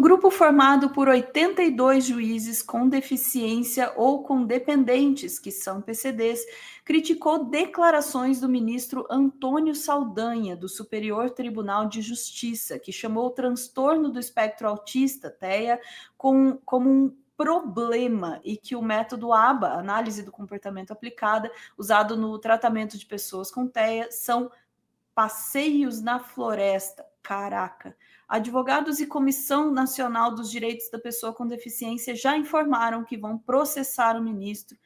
Um grupo formado por 82 juízes com deficiência ou com dependentes, que são PCDs, criticou declarações do ministro Antônio Saldanha, do Superior Tribunal de Justiça, que chamou o transtorno do espectro autista, TEA, como um problema e que o método ABA, análise do comportamento aplicada, usado no tratamento de pessoas com TEA, são passeios na floresta. Caraca! Advogados e Comissão Nacional dos Direitos da Pessoa com Deficiência já informaram que vão processar o ministro.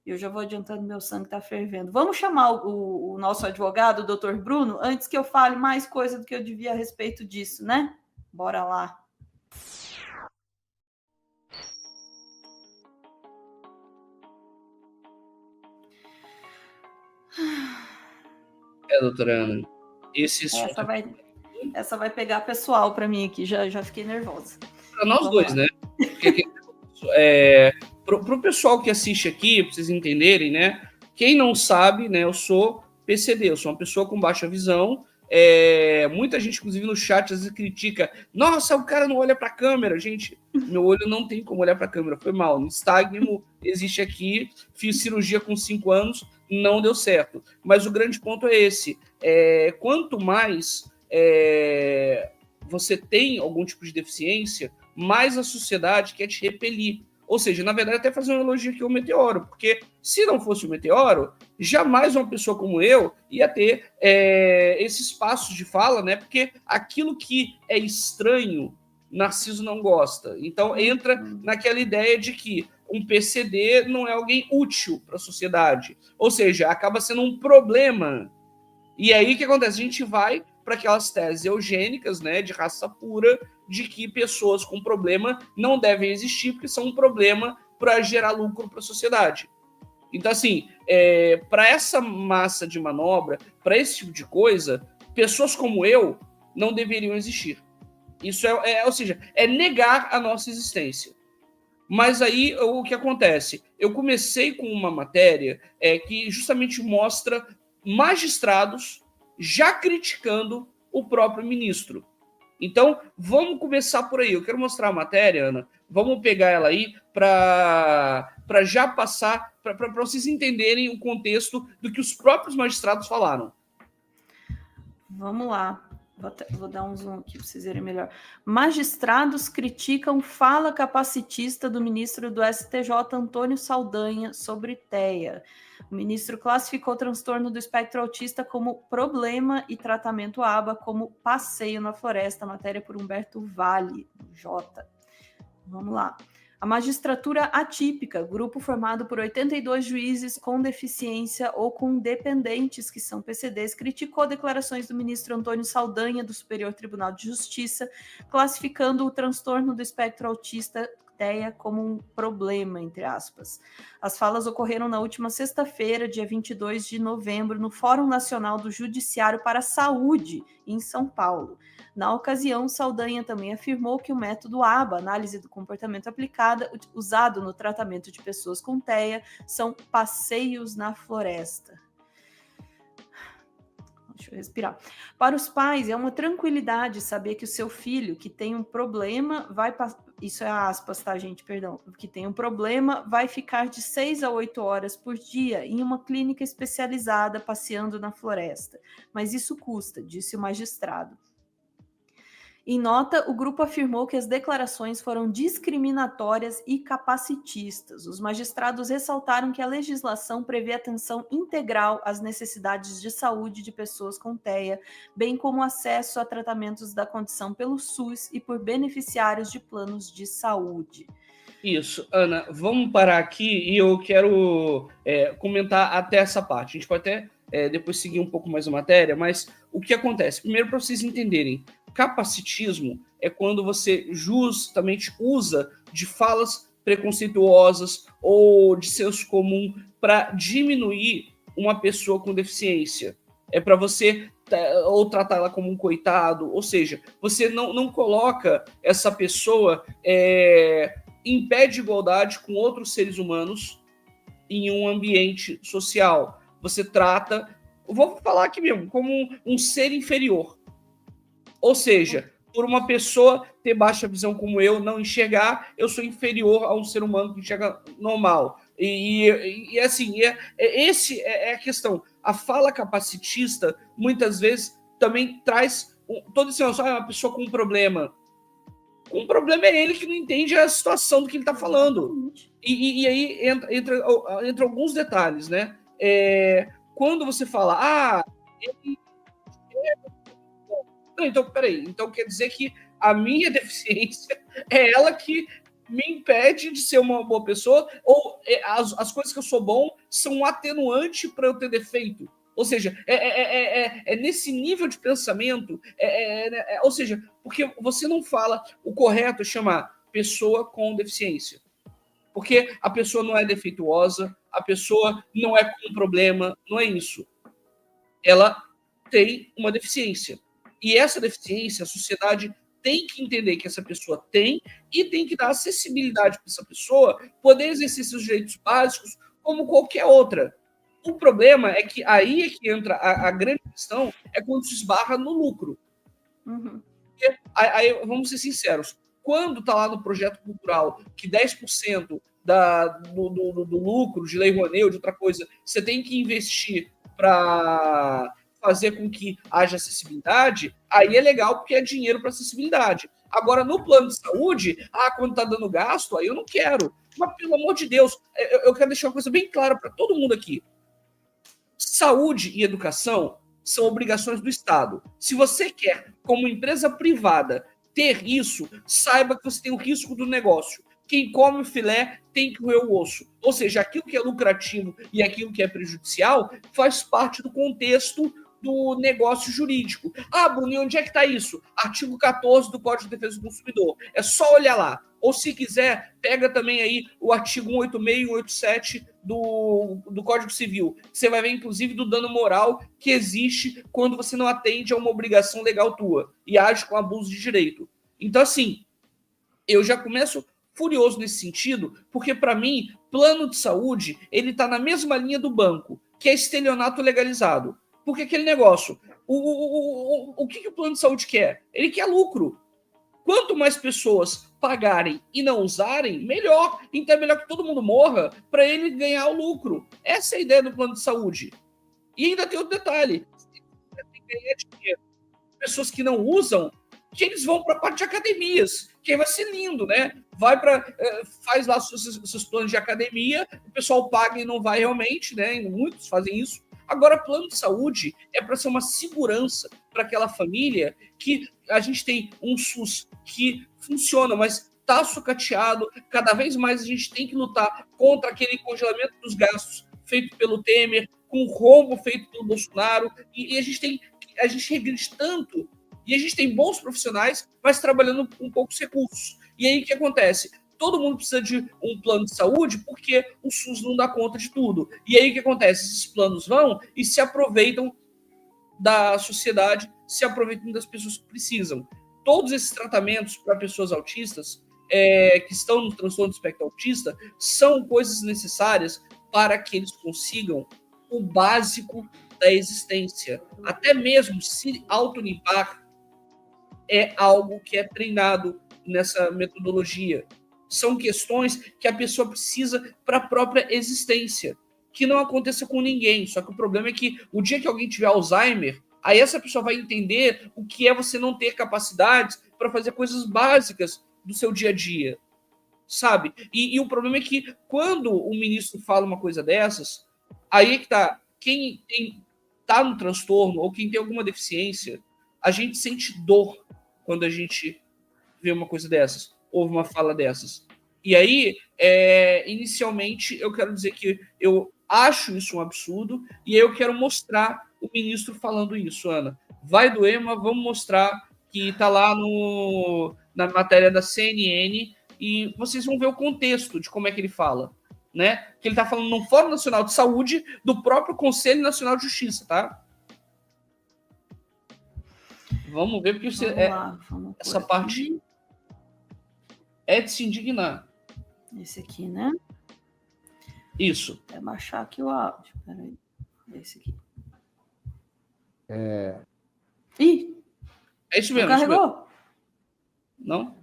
Eu já vou adiantando, meu sangue está fervendo. Vamos chamar o nosso advogado, o doutor Bruno, antes que eu fale mais coisa do que eu devia a respeito disso, né? Bora lá. Doutora Ana, esse essa vai pegar pessoal para mim aqui, já fiquei nervosa. Para nós dois, né? Porque, pro pessoal que assiste aqui, para vocês entenderem, né? Quem não sabe, né? Eu sou PCD, eu sou uma pessoa com baixa visão. Muita gente, inclusive no chat, às vezes critica. Nossa, o cara não olha para a câmera. Gente, meu olho não tem como olhar para a câmera. Foi mal. Nistagmo existe aqui. Fiz cirurgia com 5 anos, não deu certo. Mas o grande ponto é esse. Quanto mais você tem algum tipo de deficiência, mais a sociedade quer te repelir. Ou seja, na verdade, até fazer um elogio aqui ao meteoro, porque se não fosse o meteoro, jamais uma pessoa como eu ia ter esse espaço de fala, né? Porque aquilo que é estranho, Narciso não gosta. Então, entra naquela ideia de que um PCD não é alguém útil para a sociedade. Ou seja, acaba sendo um problema. E aí, o que acontece? A gente vai para aquelas teses eugênicas, né, de raça pura, de que pessoas com problema não devem existir porque são um problema para gerar lucro para a sociedade. Então, assim, para essa massa de manobra, para esse tipo de coisa, pessoas como eu não deveriam existir. Isso ou seja, é negar a nossa existência. Mas aí, o que acontece? Eu comecei com uma matéria que justamente mostra magistrados já criticando o próprio ministro. Então, vamos começar por aí. Eu quero mostrar a matéria, Ana. Vamos pegar ela aí para já passar, para vocês entenderem o contexto do que os próprios magistrados falaram. Vamos lá. Vou dar um zoom aqui para vocês verem melhor. Magistrados criticam fala capacitista do ministro do STJ, Antônio Saldanha, sobre TEA. O ministro classificou o transtorno do espectro autista como problema e tratamento ABA como passeio na floresta. Matéria por Humberto Vale, J. Vamos lá. A magistratura atípica, grupo formado por 82 juízes com deficiência ou com dependentes, que são PCDs, criticou declarações do ministro Antônio Saldanha, do Superior Tribunal de Justiça, classificando o transtorno do espectro autista TEA como um problema, entre aspas. As falas ocorreram na última sexta-feira, dia 22 de novembro, no Fórum Nacional do Judiciário para a Saúde, em São Paulo. Na ocasião, Saldanha também afirmou que o método ABA, análise do comportamento aplicada, usado no tratamento de pessoas com TEA, são passeios na floresta. Deixa eu respirar. Para os pais, é uma tranquilidade saber que o seu filho, que tem um problema, isso é aspas, tá, gente? Perdão. Que tem um problema, vai ficar de 6 a 8 horas por dia em uma clínica especializada passeando na floresta. Mas isso custa, disse o magistrado. Em nota, o grupo afirmou que as declarações foram discriminatórias e capacitistas. Os magistrados ressaltaram que a legislação prevê atenção integral às necessidades de saúde de pessoas com TEA, bem como acesso a tratamentos da condição pelo SUS e por beneficiários de planos de saúde. Isso, Ana, vamos parar aqui e eu quero comentar até essa parte. A gente pode até depois seguir um pouco mais a matéria, mas o que acontece? Primeiro, para vocês entenderem, capacitismo é quando você justamente usa de falas preconceituosas ou de senso comum para diminuir uma pessoa com deficiência. É para você ou tratar ela como um coitado, ou seja, você não coloca essa pessoa em pé de igualdade com outros seres humanos em um ambiente social. Você trata, vou falar aqui mesmo, como um ser inferior. Ou seja, por uma pessoa ter baixa visão como eu, não enxergar, eu sou inferior a um ser humano que enxerga normal. E assim, esse é a questão. A fala capacitista, muitas vezes, também traz todo esse negócio, uma pessoa com um problema. Um problema é ele que não entende a situação do que ele está falando. E aí entra alguns detalhes, né? Quando você fala, ele... Não, então, peraí. Então quer dizer que a minha deficiência é ela que me impede de ser uma boa pessoa? Ou as coisas que eu sou bom são um atenuante para eu ter defeito? Ou seja, é nesse nível de pensamento, ou seja, porque você não fala, o correto é chamar pessoa com deficiência. Porque a pessoa não é defeituosa, a pessoa não é com problema, não é isso. Ela tem uma deficiência. E essa deficiência, a sociedade tem que entender que essa pessoa tem e tem que dar acessibilidade para essa pessoa poder exercer seus direitos básicos como qualquer outra. O problema é que aí é que entra a grande questão, é quando se esbarra no lucro. Uhum. Aí, vamos ser sinceros, quando está lá no projeto cultural que 10% do lucro de Lei Rouanet ou de outra coisa, você tem que investir para fazer com que haja acessibilidade, aí é legal porque é dinheiro para acessibilidade. Agora, no plano de saúde, quando está dando gasto, aí eu não quero. Mas, pelo amor de Deus, eu quero deixar uma coisa bem clara para todo mundo aqui. Saúde e educação são obrigações do Estado. Se você quer, como empresa privada, ter isso, saiba que você tem o risco do negócio. Quem come o filé tem que roer o osso. Ou seja, aquilo que é lucrativo e aquilo que é prejudicial faz parte do contexto do negócio jurídico. Bruno, e onde é que está isso? Artigo 14 do Código de Defesa do Consumidor. É só olhar lá. Ou, se quiser, pega também aí o artigo 186 e 187 do Código Civil. Você vai ver, inclusive, do dano moral que existe quando você não atende a uma obrigação legal tua e age com abuso de direito. Então, assim, eu já começo furioso nesse sentido, porque, para mim, plano de saúde, ele está na mesma linha do banco, que é estelionato legalizado. Porque aquele negócio, o que o plano de saúde quer? Ele quer lucro. Quanto mais pessoas pagarem e não usarem, melhor. Então é melhor que todo mundo morra para ele ganhar o lucro. Essa é a ideia do plano de saúde. E ainda tem outro detalhe. Tem que ganhar dinheiro. Pessoas que não usam, que eles vão para a parte de academias, que aí vai ser lindo, né? Vai faz lá seus planos de academia, o pessoal paga e não vai realmente, né? E muitos fazem isso. Agora, plano de saúde é para ser uma segurança para aquela família, que a gente tem um SUS que funciona, mas está sucateado. Cada vez mais a gente tem que lutar contra aquele congelamento dos gastos feito pelo Temer, com o rombo feito pelo Bolsonaro, e a gente regride tanto, e a gente tem bons profissionais, mas trabalhando com poucos recursos. E aí o que acontece? Todo mundo precisa de um plano de saúde porque o SUS não dá conta de tudo. E aí o que acontece? Esses planos vão e se aproveitam da sociedade, se aproveitam das pessoas que precisam. Todos esses tratamentos para pessoas autistas, que estão no transtorno do espectro autista, são coisas necessárias para que eles consigam o básico da existência. Até mesmo se autolimpar é algo que é treinado nessa metodologia. São questões que a pessoa precisa para a própria existência, que não aconteça com ninguém. Só que o problema é que o dia que alguém tiver Alzheimer, aí essa pessoa vai entender o que é você não ter capacidades para fazer coisas básicas do seu dia a dia, sabe? E o problema é que quando o ministro fala uma coisa dessas, aí é que tá, quem tá no transtorno ou quem tem alguma deficiência, a gente sente dor quando a gente vê uma coisa dessas, ouve uma fala dessas. E aí, inicialmente, eu quero dizer que eu acho isso um absurdo e eu quero mostrar o ministro falando isso, Ana. Vai doer, mas vamos mostrar que está lá na matéria da CNN e vocês vão ver o contexto de como é que ele fala, né? Que ele está falando no Fórum Nacional de Saúde do próprio Conselho Nacional de Justiça, tá? Vamos ver, porque essa parte é de se indignar. Esse aqui, né? Isso. É baixar aqui o áudio. Peraí. Esse aqui. Ih! É isso mesmo. Não carregou? Isso mesmo. Não?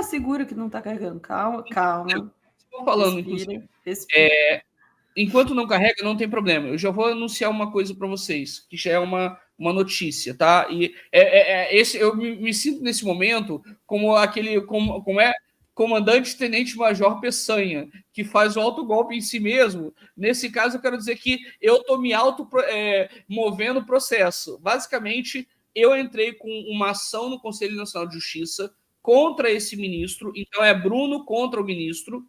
Segura que não está carregando. Calma. Estou falando, respira, inclusive. Enquanto não carrega, não tem problema. Eu já vou anunciar uma coisa para vocês, que já é uma notícia, tá? E eu me sinto nesse momento como aquele, como é comandante tenente major Peçanha, que faz o autogolpe em si mesmo. Nesse caso, eu quero dizer que eu estou me movendo o processo. Basicamente, eu entrei com uma ação no Conselho Nacional de Justiça contra esse ministro. Então, é Bruno contra o ministro.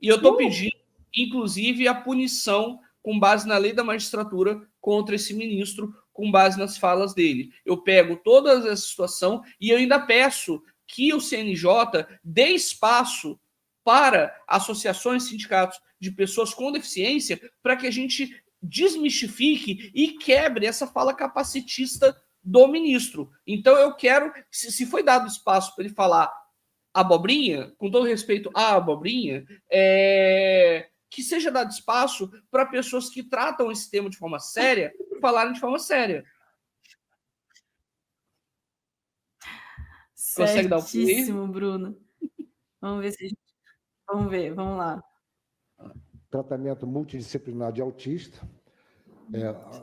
E eu estou pedindo, inclusive, a punição com base na lei da magistratura contra esse ministro, com base nas falas dele. Eu pego toda essa situação e eu ainda peço que o CNJ dê espaço para associações, sindicatos de pessoas com deficiência, para que a gente desmistifique e quebre essa fala capacitista do ministro. Então eu quero, se foi dado espaço para ele falar abobrinha, com todo respeito à abobrinha, que seja dado espaço para pessoas que tratam esse tema de forma séria falarem de forma séria. Consegue dar um certíssimo, Bruno. Vamos ver se a gente... Vamos lá. Tratamento multidisciplinar de autista.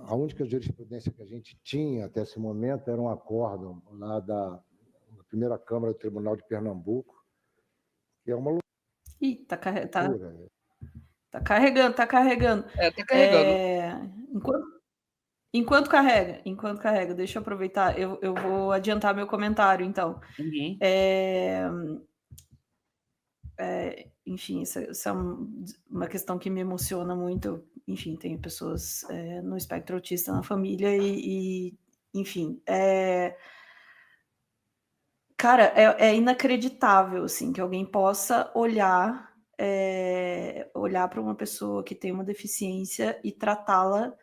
A única jurisprudência que a gente tinha até esse momento era um acórdão lá da primeira Câmara do Tribunal de Pernambuco, que é uma loucura. Ih, tá carregando. Tá carregando. Tá carregando. Enquanto carrega, deixa eu aproveitar, eu vou adiantar meu comentário, então. Uhum. Enfim, essa é uma questão que me emociona muito. Enfim, tenho pessoas no espectro autista na família enfim, cara, é inacreditável, assim, que alguém possa olhar para uma pessoa que tem uma deficiência e tratá-la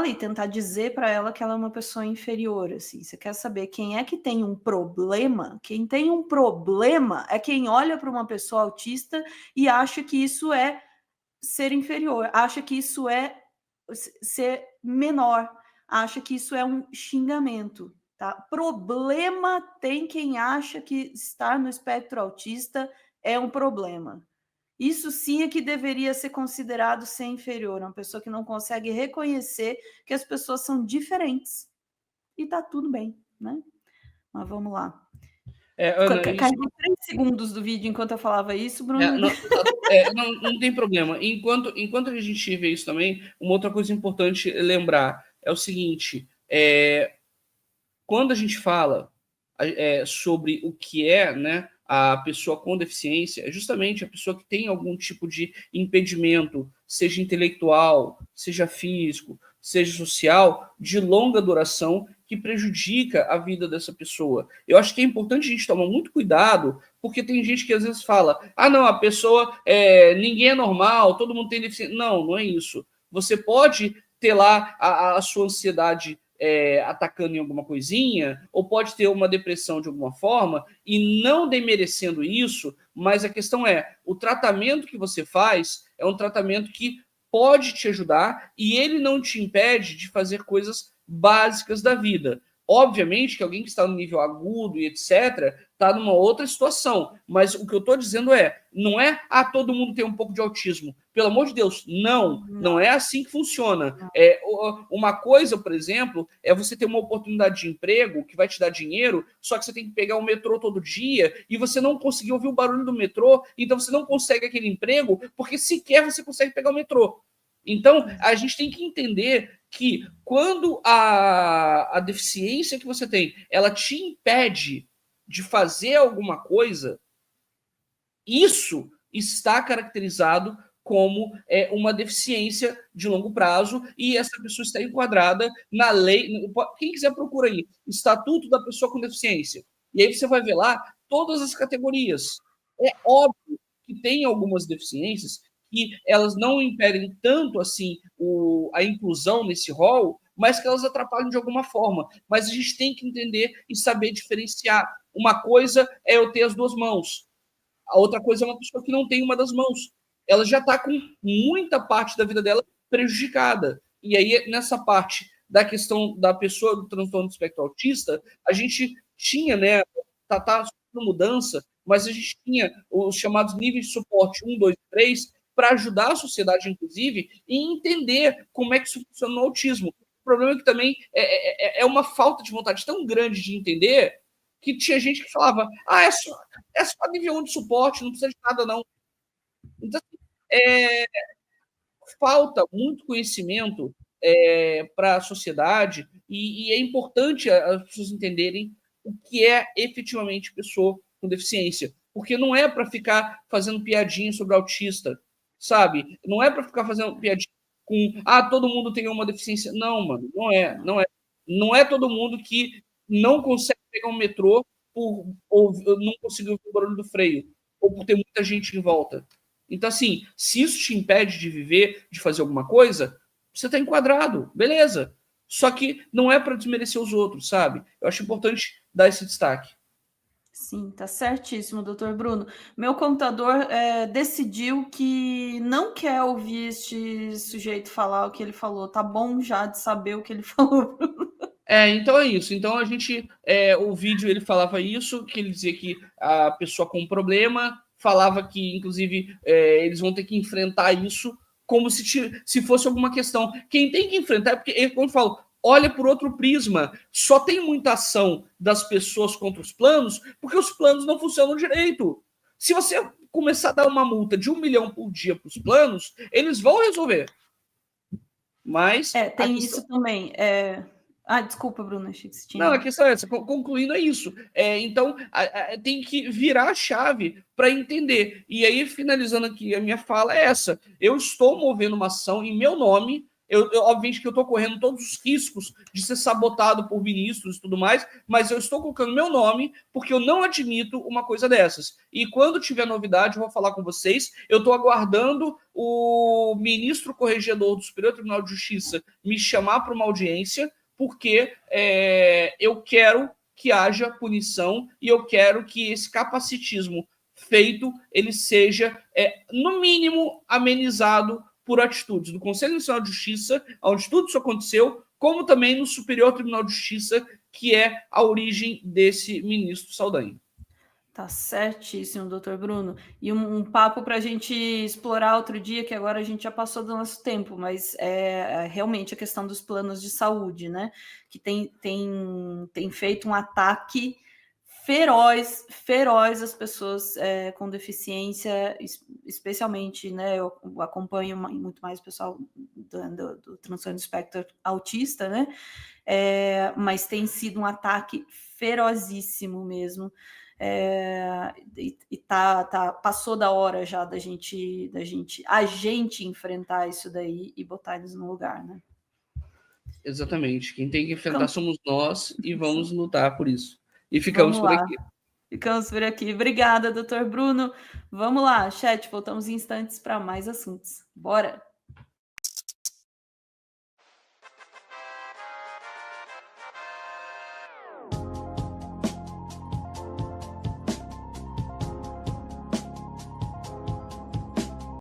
e tentar dizer para ela que ela é uma pessoa inferior, assim. Você quer saber quem é que tem um problema? Quem tem um problema é quem olha para uma pessoa autista e acha que isso é ser inferior, acha que isso é ser menor, acha que isso é um xingamento, tá? Problema tem quem acha que estar no espectro autista é um problema. Isso sim é que deveria ser considerado ser inferior, uma pessoa que não consegue reconhecer que as pessoas são diferentes. E tá tudo bem, né? Mas vamos lá. Ana, carreguei 3 segundos do vídeo enquanto eu falava isso, Bruno. Não tem problema. Enquanto a gente vê isso também, uma outra coisa importante lembrar é o seguinte: quando a gente fala sobre o que é, né, a pessoa com deficiência, é justamente a pessoa que tem algum tipo de impedimento, seja intelectual, seja físico, seja social, de longa duração, que prejudica a vida dessa pessoa. Eu acho que é importante a gente tomar muito cuidado, porque tem gente que às vezes fala, não, a pessoa, ninguém é normal, todo mundo tem deficiência. Não é isso. Você pode ter lá a sua ansiedade atacando em alguma coisinha, ou pode ter uma depressão de alguma forma, e não demerecendo isso, mas a questão o tratamento que você faz é um tratamento que pode te ajudar e ele não te impede de fazer coisas básicas da vida. Obviamente que alguém que está no nível agudo e etc., está numa outra situação. Mas o que eu estou dizendo não todo mundo tem um pouco de autismo. Pelo amor de Deus, não é assim que funciona. Uma coisa, por exemplo, é você ter uma oportunidade de emprego que vai te dar dinheiro, só que você tem que pegar o metrô todo dia e você não conseguir ouvir o barulho do metrô, então você não consegue aquele emprego porque sequer você consegue pegar o metrô. Então, a gente tem que entender que quando a deficiência que você tem, ela te impede de fazer alguma coisa, isso está caracterizado como uma deficiência de longo prazo e essa pessoa está enquadrada na lei. Quem quiser procura aí, Estatuto da Pessoa com Deficiência. E aí você vai ver lá todas as categorias. É óbvio que tem algumas deficiências que elas não impedem tanto assim a inclusão nesse rol, mas que elas atrapalham de alguma forma. Mas a gente tem que entender e saber diferenciar. Uma coisa é eu ter as duas mãos, a outra coisa é uma pessoa que não tem uma das mãos. Ela já está com muita parte da vida dela prejudicada. E aí, nessa parte da questão da pessoa do transtorno do espectro autista, a gente tinha, né, tá mudança, mas a gente tinha os chamados níveis de suporte 1, 2, 3, para ajudar a sociedade, inclusive, e entender como é que isso funciona no autismo. O problema é que também é uma falta de vontade tão grande de entender que tinha gente que falava, é só nível 1 de suporte, não precisa de nada, não. Então, falta muito conhecimento para a sociedade e é importante as pessoas entenderem o que é efetivamente pessoa com deficiência, porque não é para ficar fazendo piadinha sobre autista, sabe? Não é para ficar fazendo piadinha com todo mundo tem uma deficiência. Não, mano, não é todo mundo que não consegue pegar um metrô ou não conseguiu ouvir o barulho do freio, ou por ter muita gente em volta. Então, assim, se isso te impede de viver, de fazer alguma coisa, você está enquadrado, beleza. Só que não é para desmerecer os outros, sabe? Eu acho importante dar esse destaque. Sim, tá certíssimo, doutor Bruno. Meu computador decidiu que não quer ouvir este sujeito falar o que ele falou. Tá bom já de saber o que ele falou, Bruno. Então é isso. Então a gente, o vídeo ele falava isso, que ele dizia que a pessoa com problema, falava que, inclusive, eles vão ter que enfrentar isso como se fosse alguma questão. Quem tem que enfrentar, porque, como eu falo, olha por outro prisma. Só tem muita ação das pessoas contra os planos porque os planos não funcionam direito. Se você começar a dar uma multa de 1 milhão por dia para os planos, eles vão resolver. Mas tem isso também. Desculpa, Bruno, achei que você tinha... Não, a questão é essa, concluindo é isso. Então, tem que virar a chave para entender. E aí, finalizando aqui, a minha fala é essa. Eu estou movendo uma ação em meu nome, obviamente que eu estou correndo todos os riscos de ser sabotado por ministros e tudo mais, mas eu estou colocando meu nome porque eu não admito uma coisa dessas. E quando tiver novidade, eu vou falar com vocês. Eu estou aguardando o ministro corregedor do Superior Tribunal de Justiça me chamar para uma audiência, porque eu quero que haja punição e eu quero que esse capacitismo feito ele seja, no mínimo, amenizado por atitudes do Conselho Nacional de Justiça, onde tudo isso aconteceu, como também no Superior Tribunal de Justiça, que é a origem desse ministro Saldanha. Tá certíssimo, doutor Bruno. E um papo para a gente explorar outro dia, que agora a gente já passou do nosso tempo, mas realmente a questão dos planos de saúde, né? Que tem feito um ataque feroz às pessoas com deficiência, especialmente, né? Eu acompanho muito mais o pessoal do transtorno do espectro autista, né? Mas tem sido um ataque ferozíssimo mesmo. Passou da hora já a gente enfrentar isso daí e botar eles no lugar, né? Exatamente. Quem tem que enfrentar somos nós e vamos lutar por isso. E ficamos por aqui. Ficamos por aqui. Obrigada, doutor Bruno. Vamos lá, chat, voltamos em instantes para mais assuntos. Bora!